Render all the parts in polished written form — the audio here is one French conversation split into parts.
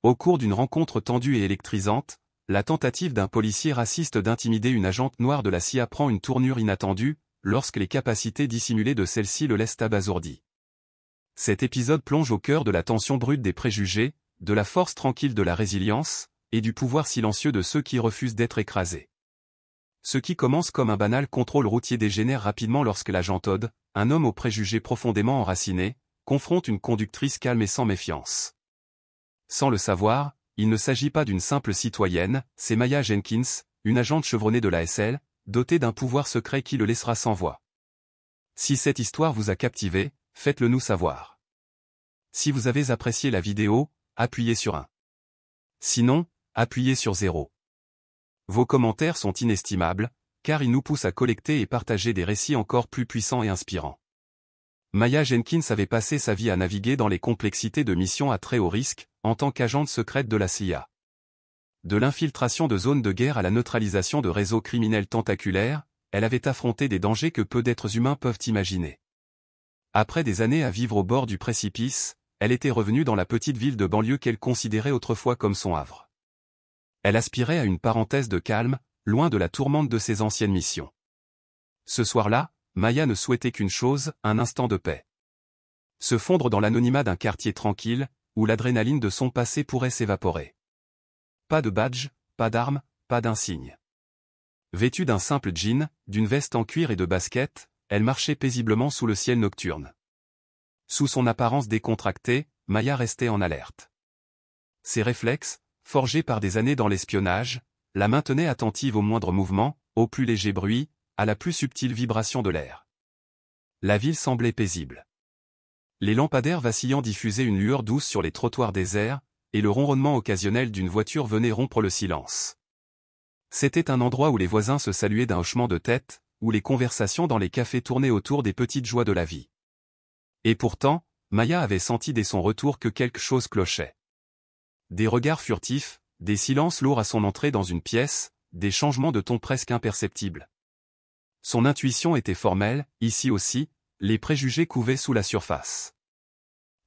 Au cours d'une rencontre tendue et électrisante, la tentative d'un policier raciste d'intimider une agente noire de la CIA prend une tournure inattendue, lorsque les capacités dissimulées de celle-ci le laissent abasourdi. Cet épisode plonge au cœur de la tension brute des préjugés, de la force tranquille de la résilience, et du pouvoir silencieux de ceux qui refusent d'être écrasés. Ce qui commence comme un banal contrôle routier dégénère rapidement lorsque l'agent Todd, un homme aux préjugés profondément enracinés, confronte une conductrice calme et sans méfiance. Sans le savoir, il ne s'agit pas d'une simple citoyenne, c'est Maya Jenkins, une agente chevronnée de la SL, dotée d'un pouvoir secret qui le laissera sans voix. Si cette histoire vous a captivé, faites-le nous savoir. Si vous avez apprécié la vidéo, appuyez sur 1. Sinon, appuyez sur 0. Vos commentaires sont inestimables, car ils nous poussent à collecter et partager des récits encore plus puissants et inspirants. Maya Jenkins avait passé sa vie à naviguer dans les complexités de missions à très haut risque, en tant qu'agente secrète de la CIA. De l'infiltration de zones de guerre à la neutralisation de réseaux criminels tentaculaires, elle avait affronté des dangers que peu d'êtres humains peuvent imaginer. Après des années à vivre au bord du précipice, elle était revenue dans la petite ville de banlieue qu'elle considérait autrefois comme son havre. Elle aspirait à une parenthèse de calme, loin de la tourmente de ses anciennes missions. Ce soir-là, Maya ne souhaitait qu'une chose, un instant de paix. Se fondre dans l'anonymat d'un quartier tranquille, où l'adrénaline de son passé pourrait s'évaporer. Pas de badge, pas d'armes, pas d'insigne. Vêtue d'un simple jean, d'une veste en cuir et de baskets, elle marchait paisiblement sous le ciel nocturne. Sous son apparence décontractée, Maya restait en alerte. Ses réflexes, forgés par des années dans l'espionnage, la maintenaient attentive au moindre mouvement, au plus léger bruit, à la plus subtile vibration de l'air. La ville semblait paisible. Les lampadaires vacillants diffusaient une lueur douce sur les trottoirs déserts, et le ronronnement occasionnel d'une voiture venait rompre le silence. C'était un endroit où les voisins se saluaient d'un hochement de tête, où les conversations dans les cafés tournaient autour des petites joies de la vie. Et pourtant, Maya avait senti dès son retour que quelque chose clochait. Des regards furtifs, des silences lourds à son entrée dans une pièce, des changements de ton presque imperceptibles. Son intuition était formelle, ici aussi, les préjugés couvaient sous la surface.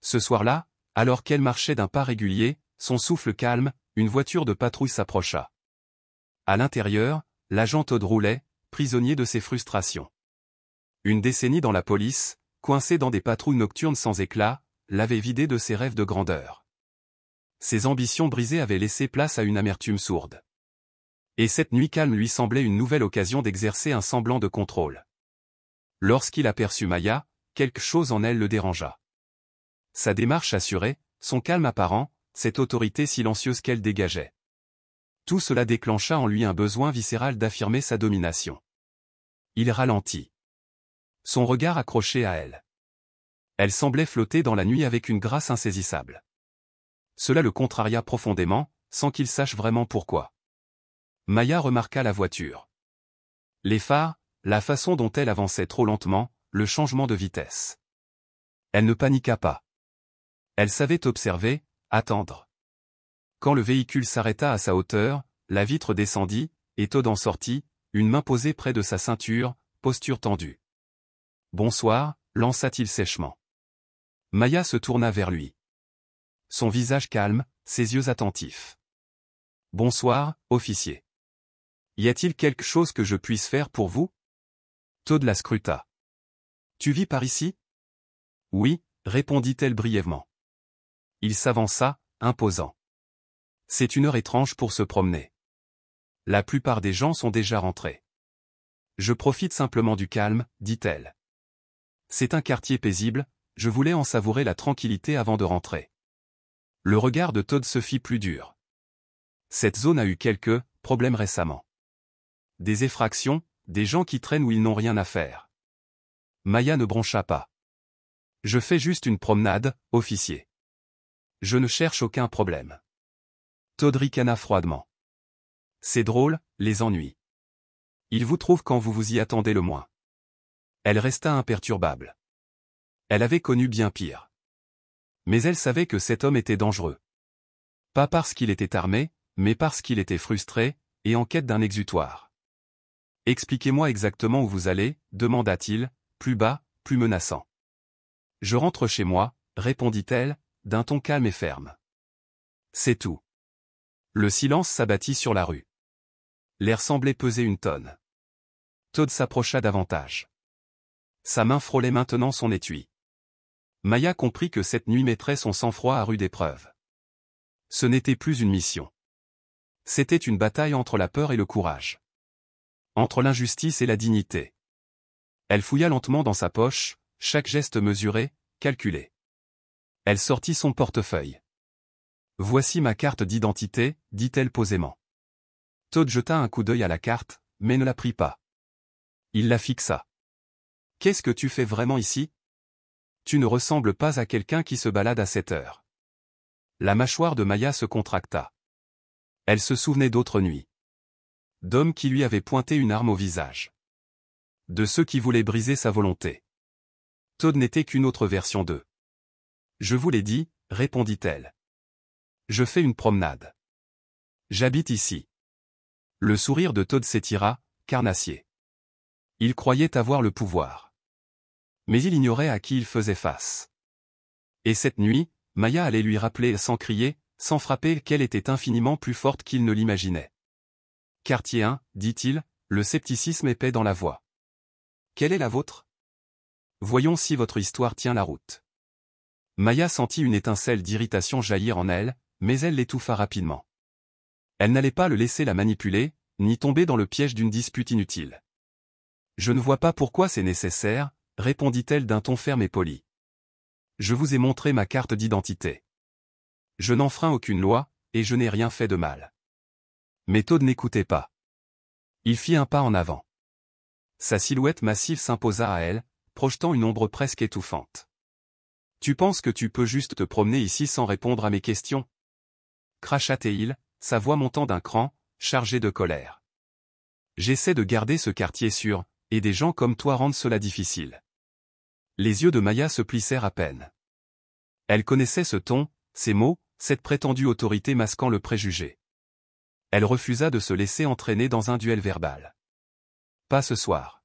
Ce soir-là, alors qu'elle marchait d'un pas régulier, son souffle calme, une voiture de patrouille s'approcha. À l'intérieur, l'agent Todd roulait, prisonnier de ses frustrations. Une décennie dans la police, coincé dans des patrouilles nocturnes sans éclat, l'avait vidé de ses rêves de grandeur. Ses ambitions brisées avaient laissé place à une amertume sourde. Et cette nuit calme lui semblait une nouvelle occasion d'exercer un semblant de contrôle. Lorsqu'il aperçut Maya, quelque chose en elle le dérangea. Sa démarche assurée, son calme apparent, cette autorité silencieuse qu'elle dégageait. Tout cela déclencha en lui un besoin viscéral d'affirmer sa domination. Il ralentit. Son regard accroché à elle. Elle semblait flotter dans la nuit avec une grâce insaisissable. Cela le contraria profondément, sans qu'il sache vraiment pourquoi. Maya remarqua la voiture. Les phares, la façon dont elle avançait trop lentement, le changement de vitesse. Elle ne paniqua pas. Elle savait observer, attendre. Quand le véhicule s'arrêta à sa hauteur, la vitre descendit, et Todd en sortit, une main posée près de sa ceinture, posture tendue. « Bonsoir », lança-t-il sèchement. Maya se tourna vers lui. Son visage calme, ses yeux attentifs. « Bonsoir, officier. Y a-t-il quelque chose que je puisse faire pour vous ?» Todd la scruta. « Tu vis par ici ?» ?»« Oui », répondit-elle brièvement. Il s'avança, imposant. « C'est une heure étrange pour se promener. La plupart des gens sont déjà rentrés. Je profite simplement du calme, dit-elle. C'est un quartier paisible, je voulais en savourer la tranquillité avant de rentrer. » Le regard de Todd se fit plus dur. Cette zone a eu quelques problèmes récemment. Des effractions, des gens qui traînent où ils n'ont rien à faire. Maya ne broncha pas. Je fais juste une promenade, officier. Je ne cherche aucun problème. Todd ricana froidement. C'est drôle, les ennuis. Ils vous trouvent quand vous vous y attendez le moins. Elle resta imperturbable. Elle avait connu bien pire. Mais elle savait que cet homme était dangereux. Pas parce qu'il était armé, mais parce qu'il était frustré, et en quête d'un exutoire. « Expliquez-moi exactement où vous allez, » demanda-t-il, plus bas, plus menaçant. « Je rentre chez moi, » répondit-elle, d'un ton calme et ferme. C'est tout. Le silence s'abattit sur la rue. L'air semblait peser une tonne. Todd s'approcha davantage. Sa main frôlait maintenant son étui. Maya comprit que cette nuit mettrait son sang-froid à rude épreuve. Ce n'était plus une mission. C'était une bataille entre la peur et le courage. Entre l'injustice et la dignité. Elle fouilla lentement dans sa poche, chaque geste mesuré, calculé. Elle sortit son portefeuille. « Voici ma carte d'identité, dit-elle posément. Todd jeta un coup d'œil à la carte, mais ne la prit pas. Il la fixa. « Qu'est-ce que tu fais vraiment ici ? Tu ne ressembles pas à quelqu'un qui se balade à cette heure. » La mâchoire de Maya se contracta. Elle se souvenait d'autres nuits. D'hommes qui lui avaient pointé une arme au visage. De ceux qui voulaient briser sa volonté. Todd n'était qu'une autre version d'eux. « Je vous l'ai dit, répondit-elle. Je fais une promenade. J'habite ici. » Le sourire de Todd s'étira, carnassier. Il croyait avoir le pouvoir. Mais il ignorait à qui il faisait face. Et cette nuit, Maya allait lui rappeler sans crier, sans frapper qu'elle était infiniment plus forte qu'il ne l'imaginait. « Quartier 1, dit-il, le scepticisme épais dans la voix. Quelle est la vôtre ? Voyons si votre histoire tient la route. » Maya sentit une étincelle d'irritation jaillir en elle, mais elle l'étouffa rapidement. Elle n'allait pas le laisser la manipuler, ni tomber dans le piège d'une dispute inutile. « Je ne vois pas pourquoi c'est nécessaire, » répondit-elle d'un ton ferme et poli. « Je vous ai montré ma carte d'identité. Je n'enfreins aucune loi, et je n'ai rien fait de mal. » Mais Todd n'écoutait pas. Il fit un pas en avant. Sa silhouette massive s'imposa à elle, projetant une ombre presque étouffante. « Tu penses que tu peux juste te promener ici sans répondre à mes questions ? » cracha-t-il, sa voix montant d'un cran, chargée de colère. « J'essaie de garder ce quartier sûr, et des gens comme toi rendent cela difficile. » Les yeux de Maya se plissèrent à peine. Elle connaissait ce ton, ces mots, cette prétendue autorité masquant le préjugé. Elle refusa de se laisser entraîner dans un duel verbal. Pas ce soir.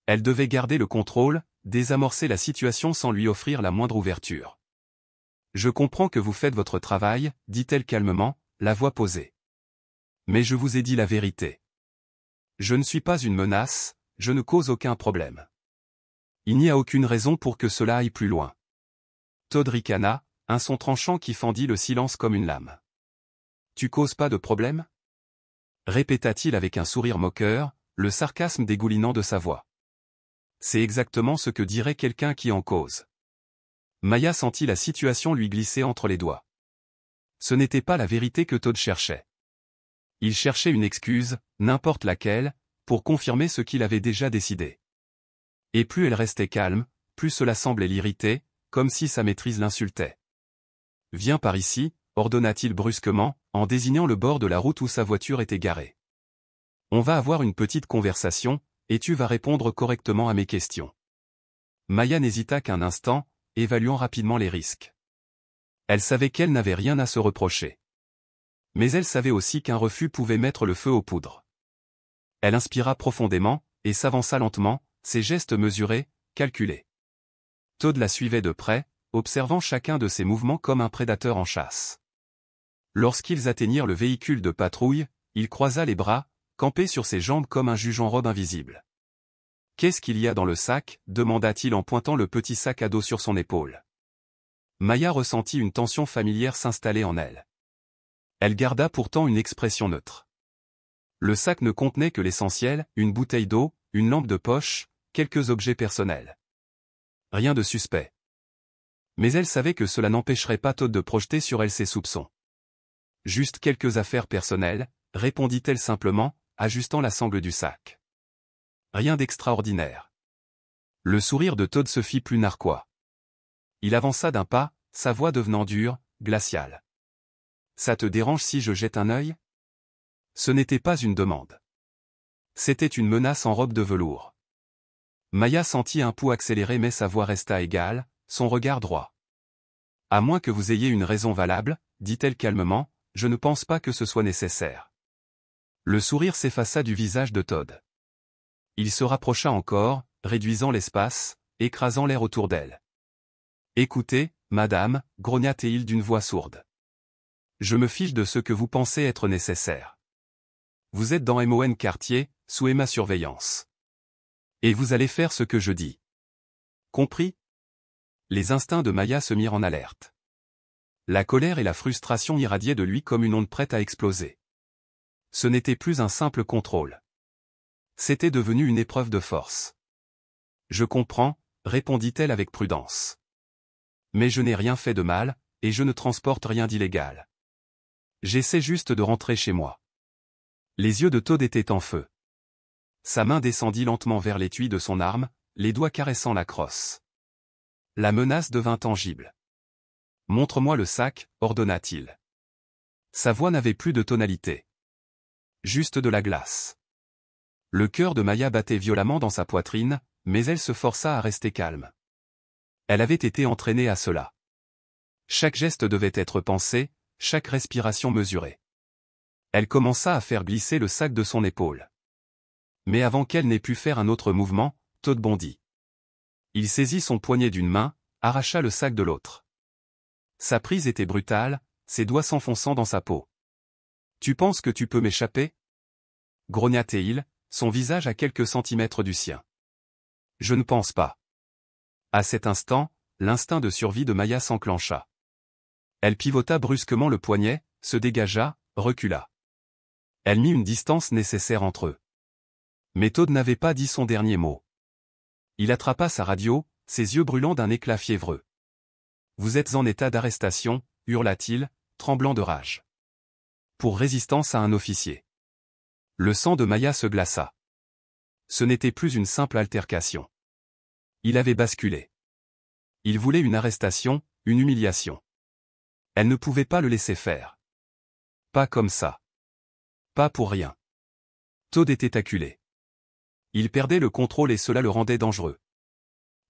Elle devait garder le contrôle, désamorcer la situation sans lui offrir la moindre ouverture. « Je comprends que vous faites votre travail, » dit-elle calmement, la voix posée. « Mais je vous ai dit la vérité. Je ne suis pas une menace, je ne cause aucun problème. Il n'y a aucune raison pour que cela aille plus loin. » Todd ricana, un son tranchant qui fendit le silence comme une lame. « Tu causes pas de problème ? » répéta-t-il avec un sourire moqueur, le sarcasme dégoulinant de sa voix. C'est exactement ce que dirait quelqu'un qui en cause. Maya sentit la situation lui glisser entre les doigts. Ce n'était pas la vérité que Todd cherchait. Il cherchait une excuse, n'importe laquelle, pour confirmer ce qu'il avait déjà décidé. Et plus elle restait calme, plus cela semblait l'irriter, comme si sa maîtrise l'insultait. « Viens par ici, » ordonna-t-il brusquement, en désignant le bord de la route où sa voiture était garée. « On va avoir une petite conversation, et tu vas répondre correctement à mes questions. » Maya n'hésita qu'un instant, évaluant rapidement les risques. Elle savait qu'elle n'avait rien à se reprocher. Mais elle savait aussi qu'un refus pouvait mettre le feu aux poudres. Elle inspira profondément, et s'avança lentement, ses gestes mesurés, calculés. Todd la suivait de près, observant chacun de ses mouvements comme un prédateur en chasse. Lorsqu'ils atteignirent le véhicule de patrouille, il croisa les bras, campé sur ses jambes comme un juge en robe invisible. « Qu'est-ce qu'il y a dans le sac ?» demanda-t-il en pointant le petit sac à dos sur son épaule. Maya ressentit une tension familière s'installer en elle. Elle garda pourtant une expression neutre. Le sac ne contenait que l'essentiel, une bouteille d'eau, une lampe de poche, quelques objets personnels. Rien de suspect. Mais elle savait que cela n'empêcherait pas Todd de projeter sur elle ses soupçons. « Juste quelques affaires personnelles », répondit-elle simplement, ajustant la sangle du sac. Rien d'extraordinaire. Le sourire de Todd se fit plus narquois. Il avança d'un pas, sa voix devenant dure, glaciale. « Ça te dérange si je jette un œil ?» Ce n'était pas une demande. C'était une menace en robe de velours. Maya sentit un pouls accélérer mais sa voix resta égale, son regard droit. « À moins que vous ayez une raison valable, » dit-elle calmement, « je ne pense pas que ce soit nécessaire. » Le sourire s'effaça du visage de Todd. Il se rapprocha encore, réduisant l'espace, écrasant l'air autour d'elle. « Écoutez, madame, grogna-t-il d'une voix sourde. Je me fiche de ce que vous pensez être nécessaire. Vous êtes dans MON quartier, sous ma surveillance. Et vous allez faire ce que je dis. Compris? Les instincts de Maya se mirent en alerte. La colère et la frustration irradiaient de lui comme une onde prête à exploser. Ce n'était plus un simple contrôle. C'était devenu une épreuve de force. Je comprends, répondit-elle avec prudence. Mais je n'ai rien fait de mal, et je ne transporte rien d'illégal. J'essaie juste de rentrer chez moi. Les yeux de Todd étaient en feu. Sa main descendit lentement vers l'étui de son arme, les doigts caressant la crosse. La menace devint tangible. « Montre-moi le sac », ordonna-t-il. Sa voix n'avait plus de tonalité. Juste de la glace. Le cœur de Maya battait violemment dans sa poitrine, mais elle se força à rester calme. Elle avait été entraînée à cela. Chaque geste devait être pensé, chaque respiration mesurée. Elle commença à faire glisser le sac de son épaule. Mais avant qu'elle n'ait pu faire un autre mouvement, Todd bondit. Il saisit son poignet d'une main, arracha le sac de l'autre. Sa prise était brutale, ses doigts s'enfonçant dans sa peau. « Tu penses que tu peux m'échapper » grogna-t-il, son visage à quelques centimètres du sien. « Je ne pense pas. » À cet instant, l'instinct de survie de Maya s'enclencha. Elle pivota brusquement le poignet, se dégagea, recula. Elle mit une distance nécessaire entre eux. Mais Todd n'avait pas dit son dernier mot. Il attrapa sa radio, ses yeux brûlant d'un éclat fiévreux. « Vous êtes en état d'arrestation » hurla-t-il, tremblant de rage. Pour résistance à un officier. Le sang de Maya se glaça. Ce n'était plus une simple altercation. Il avait basculé. Il voulait une arrestation, une humiliation. Elle ne pouvait pas le laisser faire. Pas comme ça. Pas pour rien. Todd était acculé. Il perdait le contrôle et cela le rendait dangereux.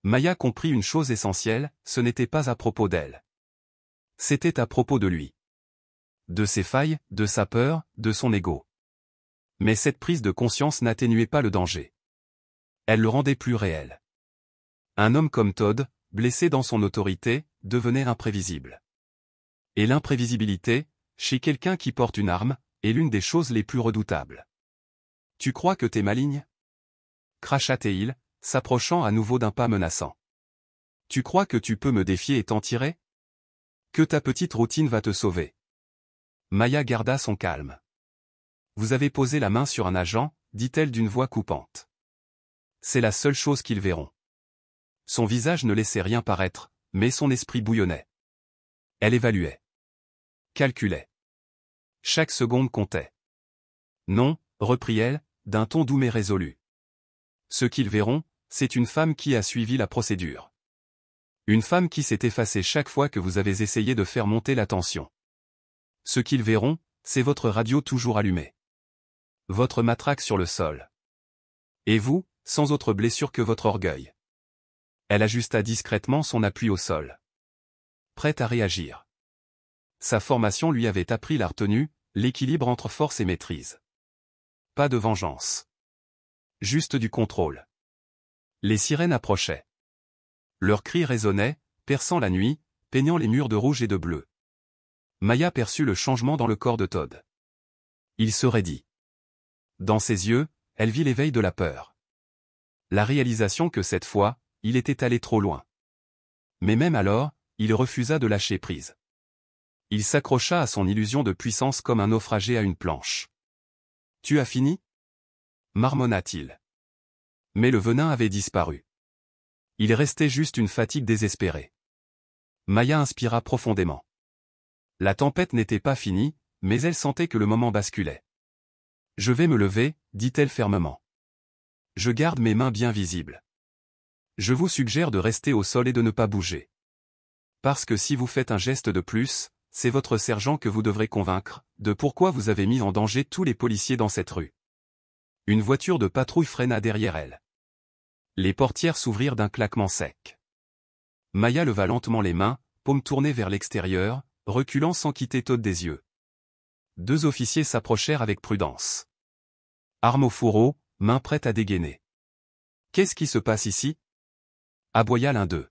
Maya comprit une chose essentielle, ce n'était pas à propos d'elle. C'était à propos de lui. De ses failles, de sa peur, de son ego. Mais cette prise de conscience n'atténuait pas le danger. Elle le rendait plus réel. Un homme comme Todd, blessé dans son autorité, devenait imprévisible. Et l'imprévisibilité, chez quelqu'un qui porte une arme, est l'une des choses les plus redoutables. « Tu crois que t'es maligne » cracha-t-il, s'approchant à nouveau d'un pas menaçant. « Tu crois que tu peux me défier et t'en tirer ? Que ta petite routine va te sauver. » Maya garda son calme. « Vous avez posé la main sur un agent, dit-elle d'une voix coupante. C'est la seule chose qu'ils verront. » Son visage ne laissait rien paraître, mais son esprit bouillonnait. Elle évaluait. Calculait. Chaque seconde comptait. « Non, reprit-elle, d'un ton doux mais résolu. Ce qu'ils verront, c'est une femme qui a suivi la procédure. Une femme qui s'est effacée chaque fois que vous avez essayé de faire monter la tension. Ce qu'ils verront, c'est votre radio toujours allumée. Votre matraque sur le sol. Et vous, sans autre blessure que votre orgueil. » Elle ajusta discrètement son appui au sol. Prête à réagir. Sa formation lui avait appris la retenue, l'équilibre entre force et maîtrise. Pas de vengeance. Juste du contrôle. Les sirènes approchaient. Leurs cris résonnaient, perçant la nuit, peignant les murs de rouge et de bleu. Maya perçut le changement dans le corps de Todd. Il se raidit. Dans ses yeux, elle vit l'éveil de la peur. La réalisation que cette fois, il était allé trop loin. Mais même alors, il refusa de lâcher prise. Il s'accrocha à son illusion de puissance comme un naufragé à une planche. « Tu as fini » marmonna-t-il. Mais le venin avait disparu. Il restait juste une fatigue désespérée. Maya inspira profondément. La tempête n'était pas finie, mais elle sentait que le moment basculait. « Je vais me lever » dit-elle fermement. « Je garde mes mains bien visibles. Je vous suggère de rester au sol et de ne pas bouger. Parce que si vous faites un geste de plus, c'est votre sergent que vous devrez convaincre, de pourquoi vous avez mis en danger tous les policiers dans cette rue. » Une voiture de patrouille freina derrière elle. Les portières s'ouvrirent d'un claquement sec. Maya leva lentement les mains, paumes tournées vers l'extérieur, reculant sans quitter Todd des yeux. Deux officiers s'approchèrent avec prudence. Arme au fourreau, main prête à dégainer. « Qu'est-ce qui se passe ici » aboya l'un d'eux.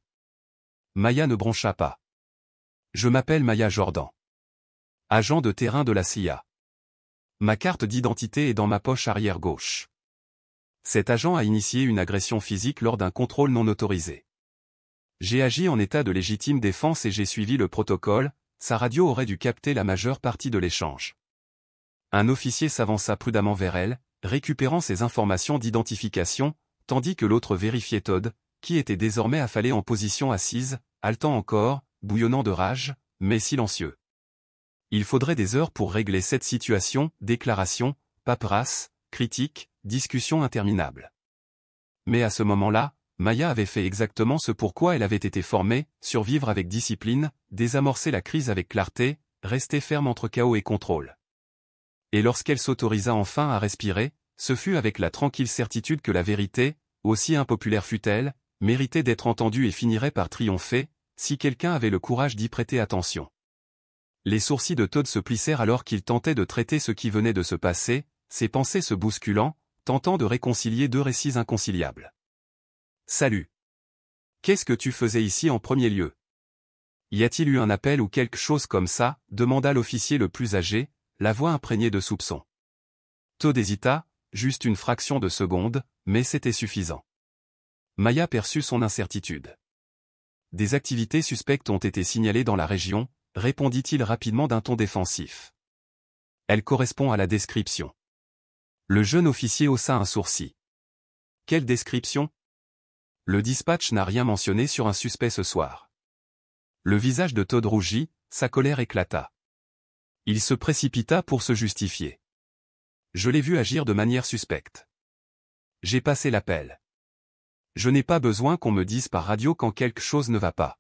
Maya ne broncha pas. « Je m'appelle Maya Jordan. » Agent de terrain de la CIA. Ma carte d'identité est dans ma poche arrière gauche. Cet agent a initié une agression physique lors d'un contrôle non autorisé. J'ai agi en état de légitime défense et j'ai suivi le protocole, sa radio aurait dû capter la majeure partie de l'échange. Un officier s'avança prudemment vers elle, récupérant ses informations d'identification, tandis que l'autre vérifiait Todd, qui était désormais affalé en position assise, haletant encore, bouillonnant de rage, mais silencieux. Il faudrait des heures pour régler cette situation, déclaration, paperasse, critique, discussion interminable. Mais à ce moment-là, Maya avait fait exactement ce pourquoi elle avait été formée, survivre avec discipline, désamorcer la crise avec clarté, rester ferme entre chaos et contrôle. Et lorsqu'elle s'autorisa enfin à respirer, ce fut avec la tranquille certitude que la vérité, aussi impopulaire fût-elle, méritait d'être entendue et finirait par triompher, si quelqu'un avait le courage d'y prêter attention. Les sourcils de Todd se plissèrent alors qu'il tentait de traiter ce qui venait de se passer, ses pensées se bousculant, tentant de réconcilier deux récits inconciliables. Salut. Qu'est-ce que tu faisais ici en premier lieu? Y a-t-il eu un appel ou quelque chose comme ça? Demanda l'officier le plus âgé, la voix imprégnée de soupçon. Todd hésita, juste une fraction de seconde, mais c'était suffisant. Maya perçut son incertitude. Des activités suspectes ont été signalées dans la région, répondit-il rapidement d'un ton défensif. Elle correspond à la description. Le jeune officier haussa un sourcil. Quelle description? Le dispatch n'a rien mentionné sur un suspect ce soir. Le visage de Todd rougit, sa colère éclata. Il se précipita pour se justifier. Je l'ai vu agir de manière suspecte. J'ai passé l'appel. Je n'ai pas besoin qu'on me dise par radio quand quelque chose ne va pas.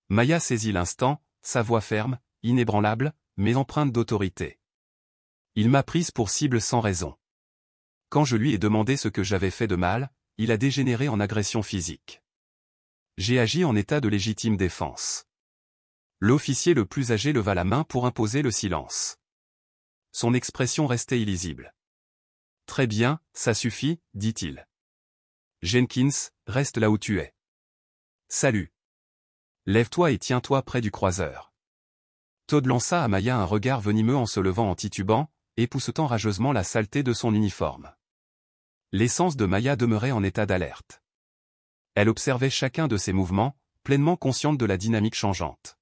Maya saisit l'instant, sa voix ferme, inébranlable, mais empreinte d'autorité. Il m'a prise pour cible sans raison. Quand je lui ai demandé ce que j'avais fait de mal, il a dégénéré en agression physique. J'ai agi en état de légitime défense. L'officier le plus âgé leva la main pour imposer le silence. Son expression restait illisible. Très bien, ça suffit, dit-il. Jenkins, reste là où tu es. Salut. Lève-toi et tiens-toi près du croiseur. Todd lança à Maya un regard venimeux en se levant en titubant, époussetant rageusement la saleté de son uniforme. L'essence de Maya demeurait en état d'alerte. Elle observait chacun de ses mouvements, pleinement consciente de la dynamique changeante.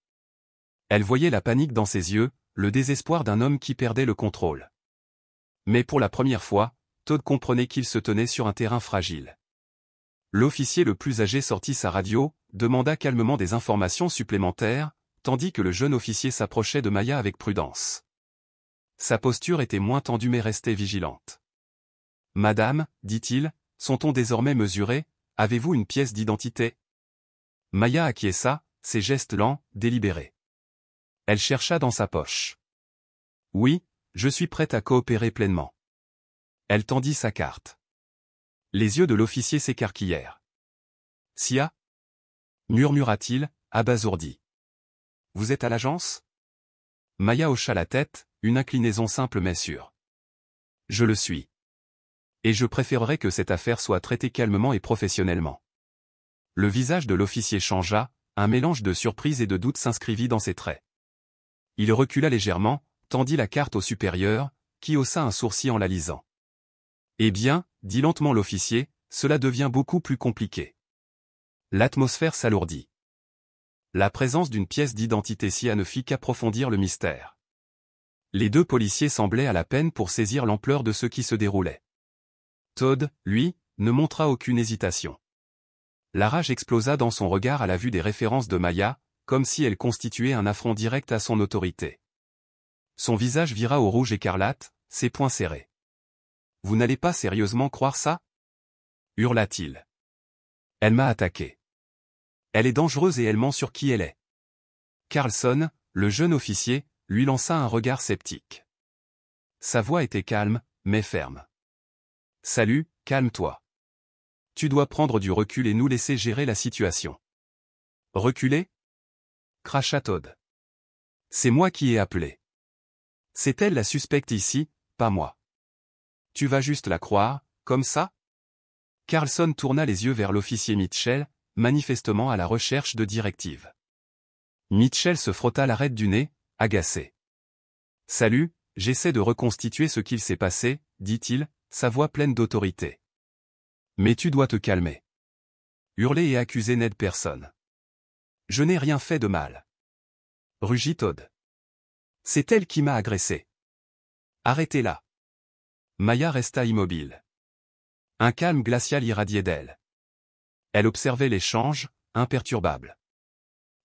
Elle voyait la panique dans ses yeux, le désespoir d'un homme qui perdait le contrôle. Mais pour la première fois, Todd comprenait qu'il se tenait sur un terrain fragile. L'officier le plus âgé sortit sa radio, demanda calmement des informations supplémentaires, tandis que le jeune officier s'approchait de Maya avec prudence. Sa posture était moins tendue mais restait vigilante. « Madame, dit-il, son ton désormais mesuré, avez-vous une pièce d'identité » Maya acquiesça, ses gestes lents, délibérés. Elle chercha dans sa poche. « Oui, je suis prête à coopérer pleinement. » Elle tendit sa carte. Les yeux de l'officier s'écarquillèrent. « Sia » murmura-t-il, abasourdi. « Vous êtes à l'agence » Maya hocha la tête, une inclinaison simple mais sûre. « Je le suis. Et je préférerais que cette affaire soit traitée calmement et professionnellement. » Le visage de l'officier changea, un mélange de surprise et de doute s'inscrivit dans ses traits. Il recula légèrement, tendit la carte au supérieur, qui haussa un sourcil en la lisant. « Eh bien, dit lentement l'officier, cela devient beaucoup plus compliqué. » L'atmosphère s'alourdit. La présence d'une pièce d'identité SIA ne fit qu'approfondir le mystère. Les deux policiers semblaient à la peine pour saisir l'ampleur de ce qui se déroulait. Todd, lui, ne montra aucune hésitation. La rage explosa dans son regard à la vue des références de Maya, comme si elle constituait un affront direct à son autorité. Son visage vira au rouge écarlate, ses poings serrés. « Vous n'allez pas sérieusement croire ça » hurla-t-il. « Elle m'a attaqué. Elle est dangereuse et elle ment sur qui elle est. » Carlson, le jeune officier, lui lança un regard sceptique. Sa voix était calme, mais ferme. « Salut, calme-toi. Tu dois prendre du recul et nous laisser gérer la situation. » « Reculer » cracha Todd. « C'est moi qui ai appelé. C'est elle la suspecte ici, pas moi. Tu vas juste la croire, comme ça » Carlson tourna les yeux vers l'officier Mitchell, manifestement à la recherche de directives. Mitchell se frotta l'arête du nez, agacé. Salut, j'essaie de reconstituer ce qu'il s'est passé, dit-il, sa voix pleine d'autorité. Mais tu dois te calmer. Hurler et accuser n'aide personne. Je n'ai rien fait de mal. Rugit Todd. C'est elle qui m'a agressé. Arrêtez-la. Maya resta immobile. Un calme glacial irradiait d'elle. Elle observait l'échange, imperturbable.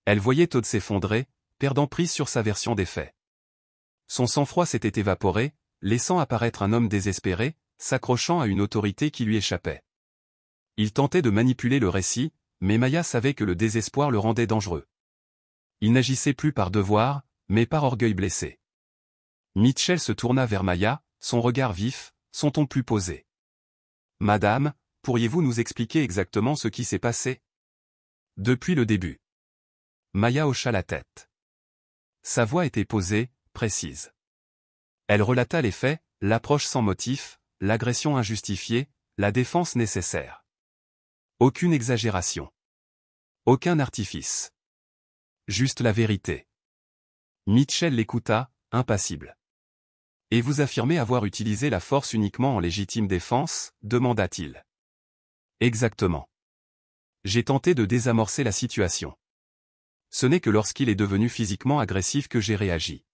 Elle voyait Todd s'effondrer, perdant prise sur sa version des faits. Son sang-froid s'était évaporé, laissant apparaître un homme désespéré, s'accrochant à une autorité qui lui échappait. Il tentait de manipuler le récit, mais Maya savait que le désespoir le rendait dangereux. Il n'agissait plus par devoir, mais par orgueil blessé. Mitchell se tourna vers Maya, son regard vif, son ton plus posé. « Madame, pourriez-vous nous expliquer exactement ce qui s'est passé ?» Depuis le début. Maya hocha la tête. Sa voix était posée, précise. Elle relata les faits, l'approche sans motif, l'agression injustifiée, la défense nécessaire. Aucune exagération. Aucun artifice. Juste la vérité. Mitchell l'écouta, impassible. « Et vous affirmez avoir utilisé la force uniquement en légitime défense ?» demanda-t-il. « Exactement. J'ai tenté de désamorcer la situation. Ce n'est que lorsqu'il est devenu physiquement agressif que j'ai réagi. »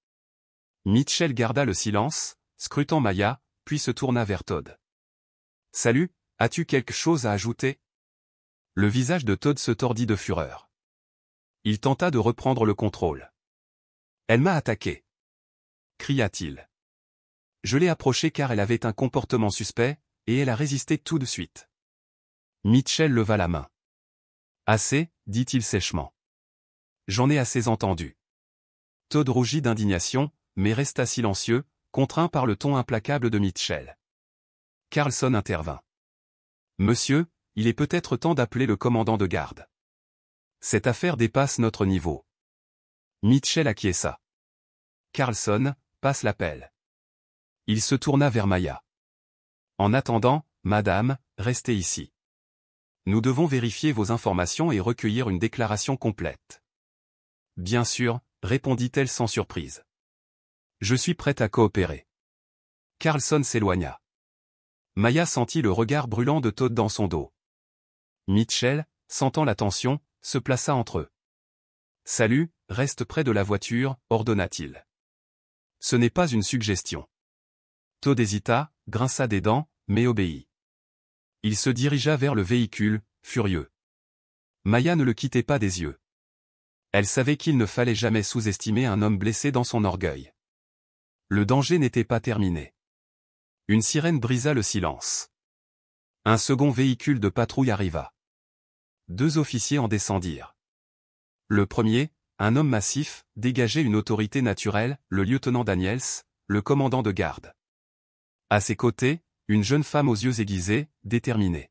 Mitchell garda le silence, scrutant Maya, puis se tourna vers Todd. « Salut, as-tu quelque chose à ajouter ?» Le visage de Todd se tordit de fureur. Il tenta de reprendre le contrôle. « Elle m'a attaqué !» cria-t-il. « Je l'ai approchée car elle avait un comportement suspect, et elle a résisté tout de suite. » Mitchell leva la main. « Assez, dit-il sèchement. J'en ai assez entendu. » Todd rougit d'indignation, mais resta silencieux, contraint par le ton implacable de Mitchell. Carlson intervint. « Monsieur, il est peut-être temps d'appeler le commandant de garde. Cette affaire dépasse notre niveau. » Mitchell acquiesça. « Carlson, passe l'appel. » Il se tourna vers Maya. « En attendant, madame, restez ici. Nous devons vérifier vos informations et recueillir une déclaration complète. » « Bien sûr, » répondit-elle sans surprise. « Je suis prête à coopérer. » Carlson s'éloigna. Maya sentit le regard brûlant de Todd dans son dos. Mitchell, sentant la tension, se plaça entre eux. « Salut, reste près de la voiture, » ordonna-t-il. « Ce n'est pas une suggestion. » Todd hésita, grinça des dents, mais obéit. Il se dirigea vers le véhicule, furieux. Maya ne le quittait pas des yeux. Elle savait qu'il ne fallait jamais sous-estimer un homme blessé dans son orgueil. Le danger n'était pas terminé. Une sirène brisa le silence. Un second véhicule de patrouille arriva. 2 officiers en descendirent. Le premier, un homme massif, dégageait une autorité naturelle, le lieutenant Daniels, le commandant de garde. À ses côtés, une jeune femme aux yeux aiguisés, déterminée.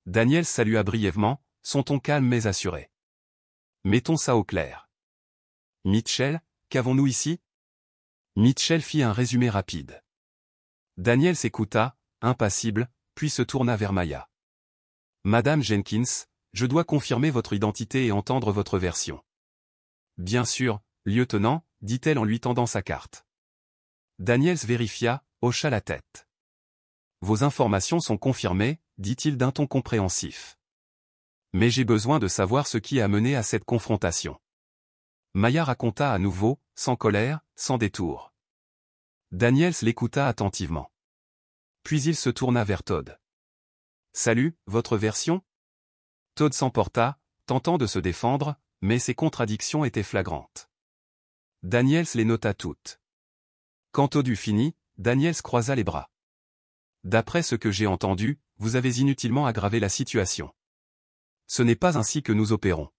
Daniels salua brièvement, son ton calme mais assuré. « Mettons ça au clair. »« Mitchell, qu'avons-nous ici ?» Mitchell fit un résumé rapide. Daniels écouta, impassible, puis se tourna vers Maya. « Madame Jenkins, je dois confirmer votre identité et entendre votre version. »« Bien sûr, lieutenant, » dit-elle en lui tendant sa carte. Daniels vérifia, hocha la tête. « Vos informations sont confirmées, » dit-il d'un ton compréhensif. « Mais j'ai besoin de savoir ce qui a mené à cette confrontation. » Maya raconta à nouveau, sans colère, sans détour. Daniels l'écouta attentivement. Puis il se tourna vers Todd. « Salut, votre version ?» Todd s'emporta, tentant de se défendre, mais ses contradictions étaient flagrantes. Daniels les nota toutes. Quand Todd eut fini, Daniels croisa les bras. « D'après ce que j'ai entendu, vous avez inutilement aggravé la situation. Ce n'est pas ainsi que nous opérons.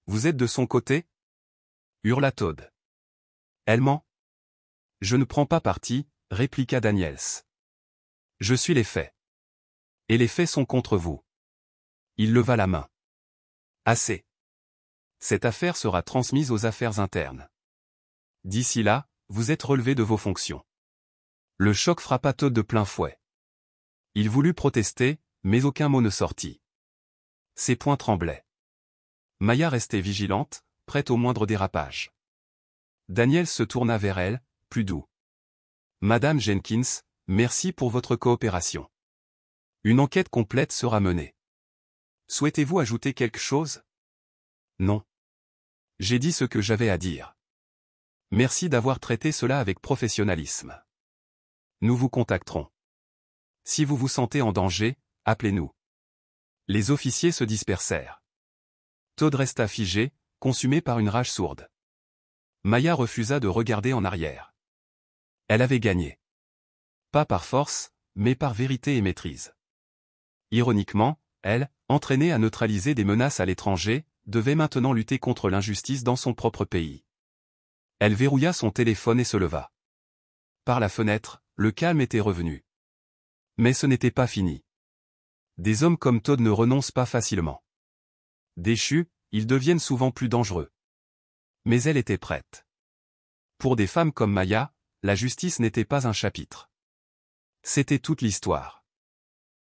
Vous êtes de son côté ?» hurla Todd. « Elle ment. »« Je ne prends pas parti, » répliqua Daniels. « Je suis les faits. Et les faits sont contre vous. » Il leva la main. « Assez. Cette affaire sera transmise aux affaires internes. D'ici là, vous êtes relevé de vos fonctions. » Le choc frappa Todd de plein fouet. Il voulut protester, mais aucun mot ne sortit. Ses poings tremblaient. Maya restait vigilante, prête au moindre dérapage. Daniels se tourna vers elle, plus doux. Madame Jenkins, merci pour votre coopération. Une enquête complète sera menée. Souhaitez-vous ajouter quelque chose? Non. J'ai dit ce que j'avais à dire. Merci d'avoir traité cela avec professionnalisme. Nous vous contacterons. Si vous vous sentez en danger, appelez-nous. Les officiers se dispersèrent. Todd resta figé, consumé par une rage sourde. Maya refusa de regarder en arrière. Elle avait gagné. Pas par force, mais par vérité et maîtrise. Ironiquement, elle, entraînée à neutraliser des menaces à l'étranger, devait maintenant lutter contre l'injustice dans son propre pays. Elle verrouilla son téléphone et se leva. Par la fenêtre, le calme était revenu. Mais ce n'était pas fini. Des hommes comme Todd ne renoncent pas facilement. Déchus, ils deviennent souvent plus dangereux. Mais elle était prête. Pour des femmes comme Maya, la justice n'était pas un chapitre. C'était toute l'histoire.